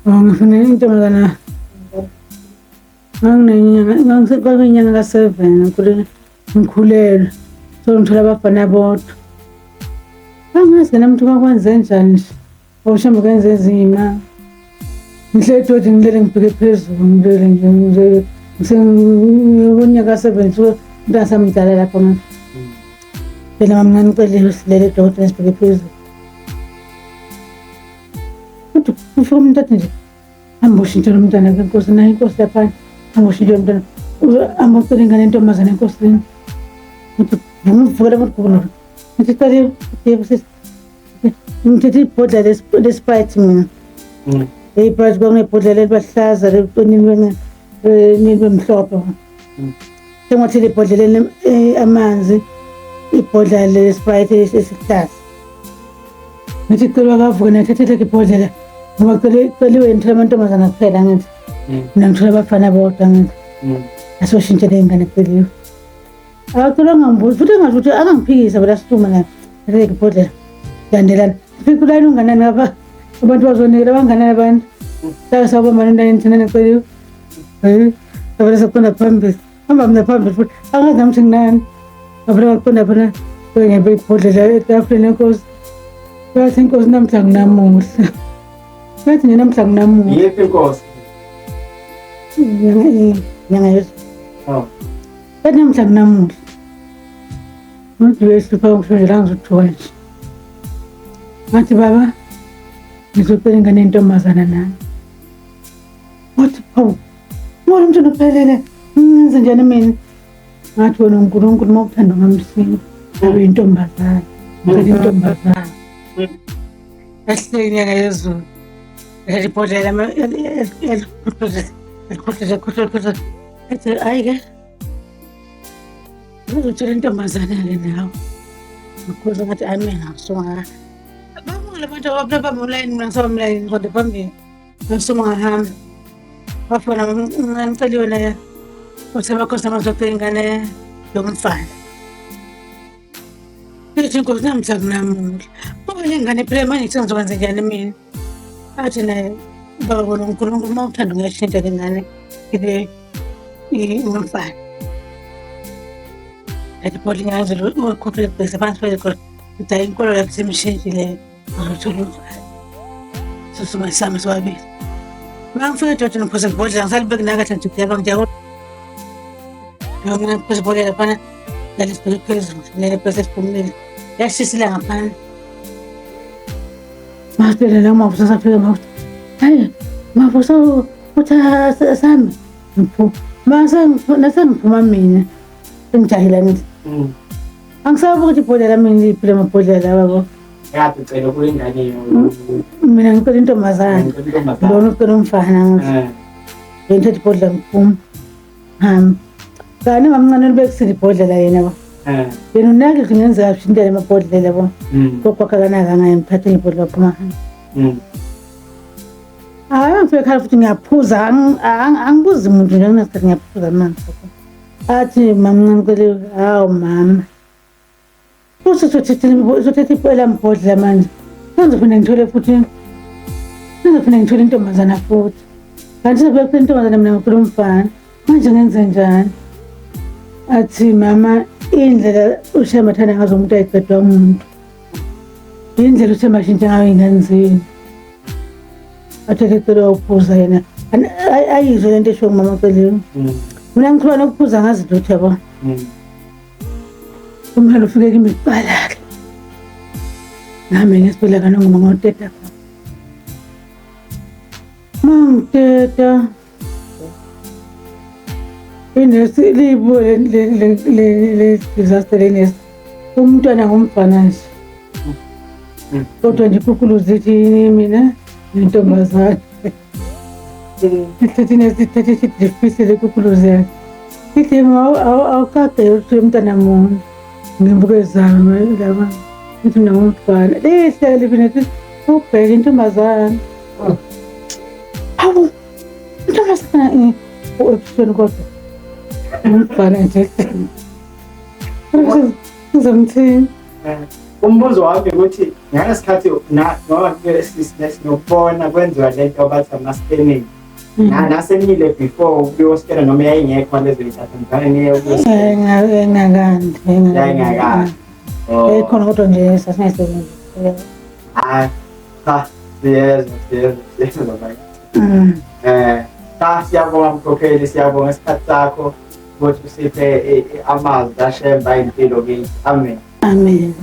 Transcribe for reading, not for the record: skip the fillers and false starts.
ngifuna intombazana ngangisekwaminyaka ka-7 ngikhulelwe so ngithola abafana bodwa angazi namuntu bakwenze njani nje awushambe kwenze ezima ngihleli edodini ngilele ngibheke phezulu ngilele nje ngisengonyaka ka-7 so umntwana sami mdala lapho ngapha phela mamncane ucelile silele edodini sibheke phezulu kodwa ufika umuntu athi nje amboshintshelwe umntwana kenkosi nayo inkosi lapha amboshintshelwe umntwana ambocela ingane entombazane enkosini ngimvukela ngokukhulu ngithi cela yebo sisi ngithethe ibhodla lesprite mina ibhodla kunebhodla elibahlaza lenini bemhlophe sengathi libhodla amanzi ibhodla lesprite esihlaza ngithi cela akavuke nathethe ibhodla ngoba celiwe ngithola amantombazana kuphela ngithi mina ngithola abafana bodwa ngithi asoshintshele ingane celiwe akuthola ngambuzi futhi engasho ukuthi angangiphikisa bona situma naye ibhodlela landelana fika ulayini unganani ngapha abantu bazonikela banganani abantu sakasawubambana endaweni thina neceliwe avele saqonda phambili hamba mina phambili futhi angazi nami ukuthi nginani avele waqonda phana ngebe ibhodlela etafuleni enkosi bathi inkosi namhla nginamuhla bathi nje namhla nginamuhla yephi inkosi nyanga yesu bathi namhla nginamuhla umuntu wehlupha ngishonjela ngizothuka nje ngathi baba ngizocela ingane yentombazana nami wathi hawu ngoba umntwana uphelele ngenze njani mina ngathi wena uNkulunkulu uma uthanda ngamsinga abe intombazana ngicela intombazana ehleki nyanga yezulu elibhodlela elikhohleza ethi hayi-ke ngizotshela intombazana-ke nawe ngikhuza ngathi hayi mina ngasonga bamule abantu abamlayini mina ngisabamlayini kodwa phambili ngisoma ngahamba wafona ngiceliwe naye osemakhosi amazocela ingane yomfana ithi inkosi namhla kunamuhla ngoba le ngane phela manje sengizokwenza njani mina athi naye baba bona uNkulunkulu uma uthanda ungayishintsha le ngane ibe ingumfana athi phola ingane ukhokhele kubhekisa phansi phezulu ukuthi hayi inkolo yakho semishintshile uzothola umfana susuma isami sobabili mangifika edodeni ngiphuza ibhodlela ngisalibeki nakathi ngijikuyaba ngijako mina ngiphuza ibhodlela phana lalisibheke phezulu lele phese siphumile yashisa ilanga phana masitele la mavusa safika ngakuthi hayi mavusa uthi sami ngiphuma mase ngiphuma mina engijahila ngithi angisabi ukuthi ibhodlela mina liphile amabhodlela babo yathi cela kuyingane mina ngicela intombazane lona ucela umfana ngathi ngithethe ibhodlela ngiphuma kani ngamncane libekisile ibhodlela yena ba yena unake ngenzeka kushintela amabhodlela bo kokwakha kanaka ngaye ngiphathele ibhodlela phuma hayi ngifike ekhaya futhi ngiyaphuza angibuzi muntu nje kunesikhathi ngiyaphuza amanzi athi mamncane celiwe hawu mama usuzothetha elam ibhodlela manje ngizofuna ngithole futhi ngizofuna ngithole intombazana futhi kanti sebekule intombazana mina ngifuna umfana manje ngenze njani athi mama indlela uShemba athanda ngazo umuntu ayiqedwa umuntu indlela uShemba ashintsha ngayo iy'ngane zenu athe ecela ukuphuza yena ayizwe lento eshiwo ngumama Celiwe mina ngithiwa nokuphuza ngazi lutho yabo umhelo ufike kimi kuqala-ke nami ngesibhedlela kanongoma ngoteta mangiteta inesi libo le disaster lenesi umntwana ngumfana nje kodwa nje ikukuluzi ithi mina nentombazane ithethe nesithethe isidifisile ikukuluzi yakhe ithi awukade uthule umntwana munye ngimbukezana laba ithi mina ngumfana lihle livine ithi ubheke intombazane hawu intombazane ebusweni kodwa umfana nje ngizomthini umbuzo wami ukuthi ngesikhathi ngoba sinokubona kwenziwa lento abathi ama-scanning nasemile before ukuyoskena noma yayingekho lezo y'thatha ngane niye engakandi khona kodwa nje sasingayisebenzisi. Cha siyezwa cha siyabonga mkhokheli, siyabonga isikhathi sakho ukuthi usiphe amazwi ashemba impilo kithi. Amen. Amen.